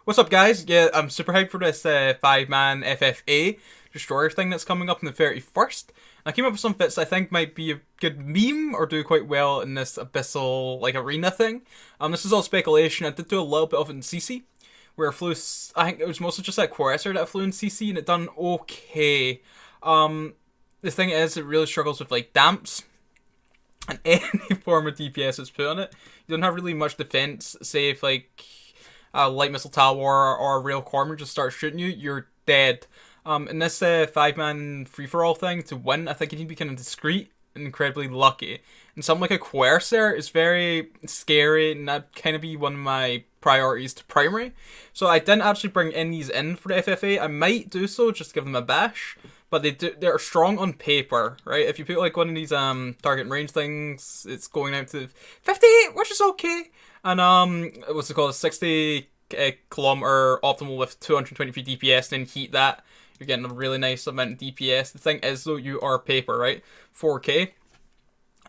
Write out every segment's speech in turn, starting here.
What's up, guys? Yeah, I'm super hyped for this 5-man FFA destroyer thing that's coming up on the 31st. I came up with some fits I think might be a good meme or do quite well in this abyssal like arena thing. This is all speculation. I did do a little bit of it in CC, where I flew. I think it was mostly just that Quasar that I flew in CC, and it done okay. The thing is, it really struggles with like damps and any form of DPS that's put on it. You don't have really much defense. Say if like a light missile tower or a rail corpsman just starts shooting you, you're dead. In this 5-man free-for-all thing, to win, I think you need to be kind of discreet and incredibly lucky. And something like a Quasar is very scary, and that'd kind of be one of my priorities to primary. So I didn't actually bring these in for the FFA. I might do so, just to give them a bash. But they're strong on paper, right? If you put like one of these target and range things, it's going out to 58, which is okay. And what's it called? 60 kilometer optimal with 223 DPS, and then heat that, you're getting a really nice amount of DPS. The thing is though, you are paper, right? 4k.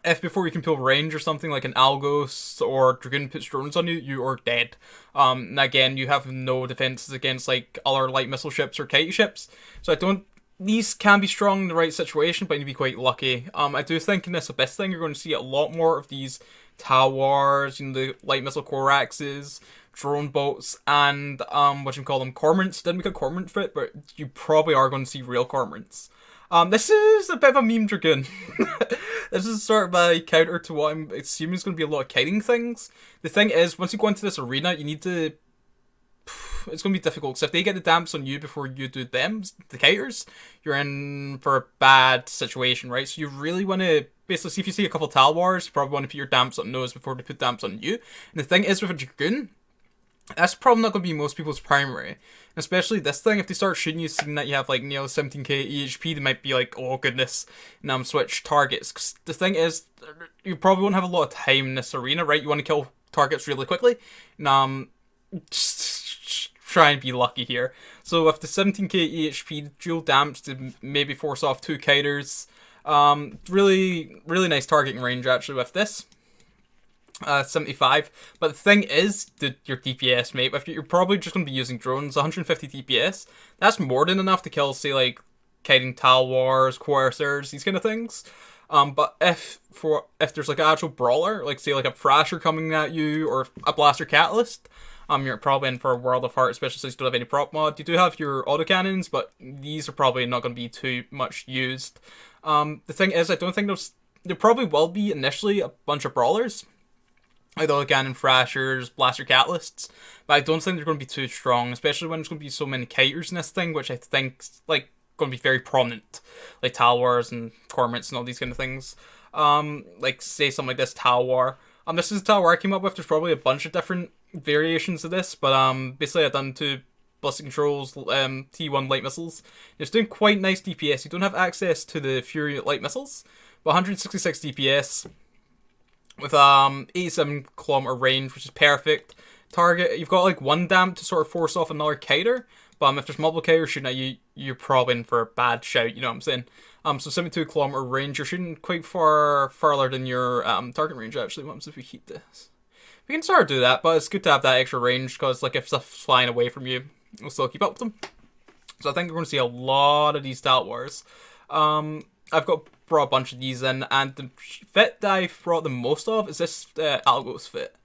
If before you can pull range or something like an Algos or Dragoon puts drones on you, you are dead. And again, you have no defenses against like other light missile ships or kite ships. So I don't. These can be strong in the right situation, but you need to be quite lucky. I do think in this Abyss thing, you're going to see a lot more of these towers, the light missile Coraxes, drone boats, and what you call them, cormorants. Didn't make a cormorant for it, but you probably are going to see real cormorants. This is a bit of a meme dragoon. This is sort of my counter to what I'm assuming is going to be a lot of kiting things. The thing is, once you go into this arena, you need to. It's going to be difficult, because if they get the damps on you before you do them, the kiters, you're in for a bad situation, right? So you really want to, basically, see if you see a couple Tal Wars, you probably want to put your damps on those before they put damps on you. And the thing is, with a Dragoon, that's probably not going to be most people's primary. And especially this thing, if they start shooting you, seeing that you have like 17k EHP, they might be like, oh goodness, now I'm switch targets. Because the thing is, you probably won't have a lot of time in this arena, right? You want to kill targets really quickly. And just try and be lucky here. So with the 17k EHP, dual damps to maybe force off 2 kiters. Really nice targeting range actually with this. 75. But the thing is, your DPS, mate. If you're probably just going to be using drones, 150 DPS, that's more than enough to kill, say, like, kiting Tal Wars, Quasars, these kind of things. But if there's like an actual brawler, like say like a Thrasher coming at you, or a Blaster Catalyst, you're probably in for a world of hurt, especially since you don't have any prop mod. You do have your autocannons, but these are probably not going to be too much used. The thing is, I don't think there probably will be initially a bunch of brawlers, like autocannon, Thrashers, Blaster Catalysts, but I don't think they're going to be too strong, especially when there's going to be so many kiters in this thing, which I think like going to be very prominent, like Tal Wars and Cormorants and all these kind of things. Like say something like this Tal War. This is the Tal War I came up with. There's probably a bunch of different variations of this, but basically I've done 2 ballistic controls, T1 light missiles. It's doing quite nice DPS. You don't have access to the Fury light missiles, but 166 DPS with 87 kilometer range, which is perfect. Target, you've got like 1 damp to sort of force off another kiter, but if there's multiple kiters shooting at you, you're probably in for a bad shout, you know what I'm saying? So 72 kilometer range, you're shooting quite farther than your target range actually. What happens if we heat this? We can sort of do that, but it's good to have that extra range, because like if stuff's flying away from you, we'll still keep up with them. So I think we're going to see a lot of these Stout Wars. I've brought a bunch of these in, and the fit that I've brought the most of is this Algos fit.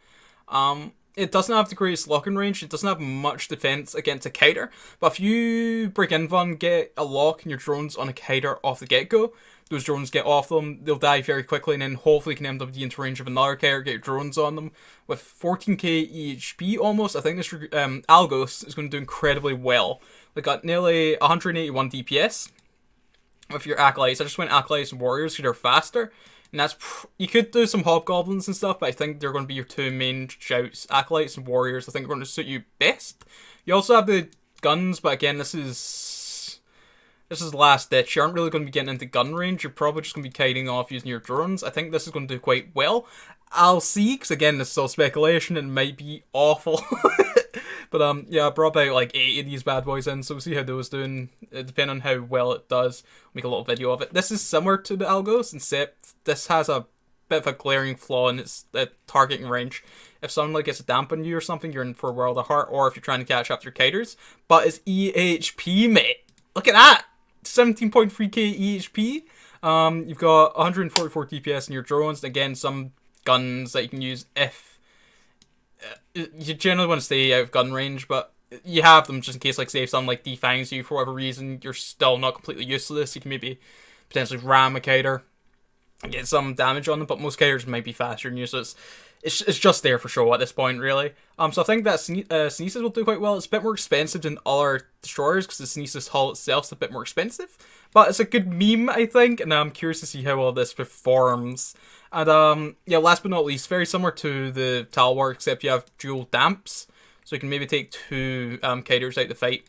It doesn't have the greatest locking range, it doesn't have much defense against a kiter, but if you break in one, get a lock and your drones on a kiter off the get-go, those drones get off them, they'll die very quickly, and then hopefully you can end up into range of another kiter, get your drones on them. With 14k EHP almost, I think this Algos is going to do incredibly well. They got nearly 181 DPS with your Acolytes. I just went Acolytes and Warriors because they're faster. And that's you could do some Hobgoblins and stuff, but I think they're going to be your 2 main shouts. Acolytes and Warriors, I think, are going to suit you best. You also have the guns, but again, this is last ditch. You aren't really going to be getting into gun range. You're probably just going to be kiting off using your drones. I think this is going to do quite well. I'll see, because again, this is all speculation and might be awful. But yeah, I brought about like 8 of these bad boys in, so we'll see how those doing. Depending on how well it does, make a little video of it. This is similar to the Algos, except this has a bit of a glaring flaw in its targeting range. If someone like gets a damp on you or something, you're in for a world of hurt, or if you're trying to catch up to your kiters. But it's EHP, mate. Look at that! 17.3k EHP. You've got 144 DPS in your drones. Again, some guns that you can use if you generally want to stay out of gun range, but you have them just in case, like, say, if someone like defangs you for whatever reason, you're still not completely useless. You can maybe potentially ram a kiter and get some damage on them, but most kiters might be faster than you, so it's just there for show at this point, really. So I think that Sneezus will do quite well. It's a bit more expensive than other destroyers because the Sneezus hull itself is a bit more expensive, but it's a good meme, I think, and I'm curious to see how all this performs. And yeah, last but not least, very similar to the Talwar, except you have dual damps, so you can maybe take two kiters out the fight,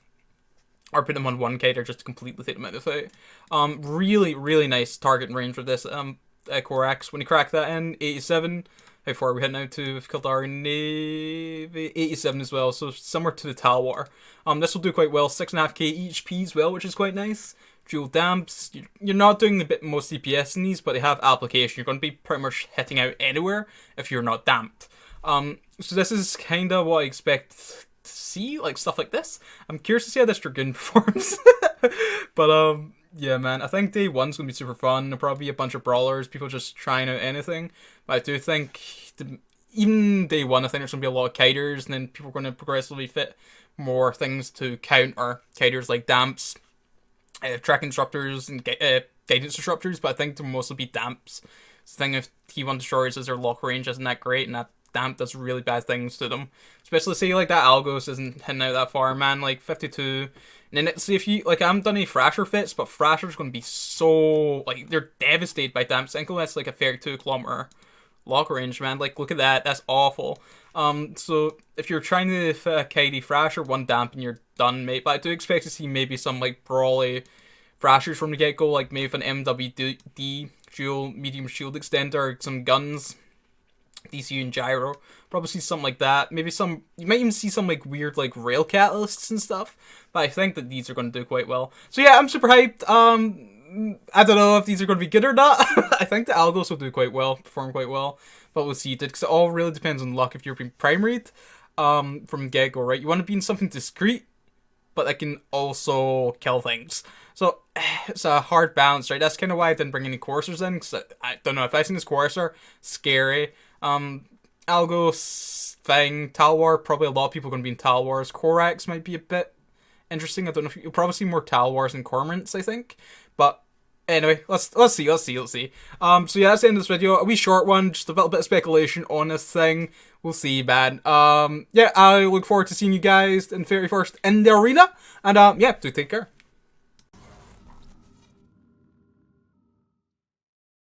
or put them on one kiter just to completely take them out of the fight. Really, really nice targeting range with this Korax. When you crack that in, 87. How far are we heading now to? We've killed our Navy. 87 as well, so similar to the Talwar. This will do quite well. 6.5k HP as well, which is quite nice. Dual damps. You're not doing the most DPS in these, but they have application. You're going to be pretty much hitting out anywhere if you're not damped. So this is kind of what I expect to see, like stuff like this. I'm curious to see how this Dragoon performs. But yeah, man, I think day one's gonna be super fun. There'll probably be a bunch of brawlers, people just trying out anything. But I do think even day one, I think there's gonna be a lot of kiters, and then people are gonna progressively fit more things to counter kiters like damps, track disruptors, and guidance disruptors. But I think there will mostly be damps. The thing with T1 destroyers is their lock range isn't that great, and that damp does really bad things to them. Especially say like that Algos isn't hitting out that far, man. Like 52. And then see if you like, I haven't done any Thrasher fits, but Thrasher's going to be so like they're devastated by damp. Single that's like a 32-kilometer lock range, man. Like look at that, that's awful. So if you're trying to fit a KD Thrasher, one damp and you're done, mate. But I do expect to see maybe some like brawly Thrashers from the get go, like maybe an MWD dual medium shield extender, some guns. DCU and Gyro. Probably see something like that. Maybe some, you might even see some like weird like rail catalysts and stuff. But I think that these are going to do quite well. So yeah, I'm super hyped. I don't know if these are going to be good or not. I think the Algos will do quite well, perform quite well. But we'll see. Because it all really depends on luck if you're being primaried from get-go, right? You want to be in something discreet, but that can also kill things. So it's a hard balance, right? That's kind of why I didn't bring any coursers in. Because I don't know, if I seen this courser, scary. Algos thing, Talwar, probably a lot of people are going to be in Talwars. Korax might be a bit interesting. I don't know if you'll probably see more Talwars and Cormorants, I think. But anyway, let's see. So yeah, that's the end of this video. A wee short one, just a little bit of speculation on this thing. We'll see, man. Yeah, I look forward to seeing you guys in 31st in the arena. And yeah, do take care.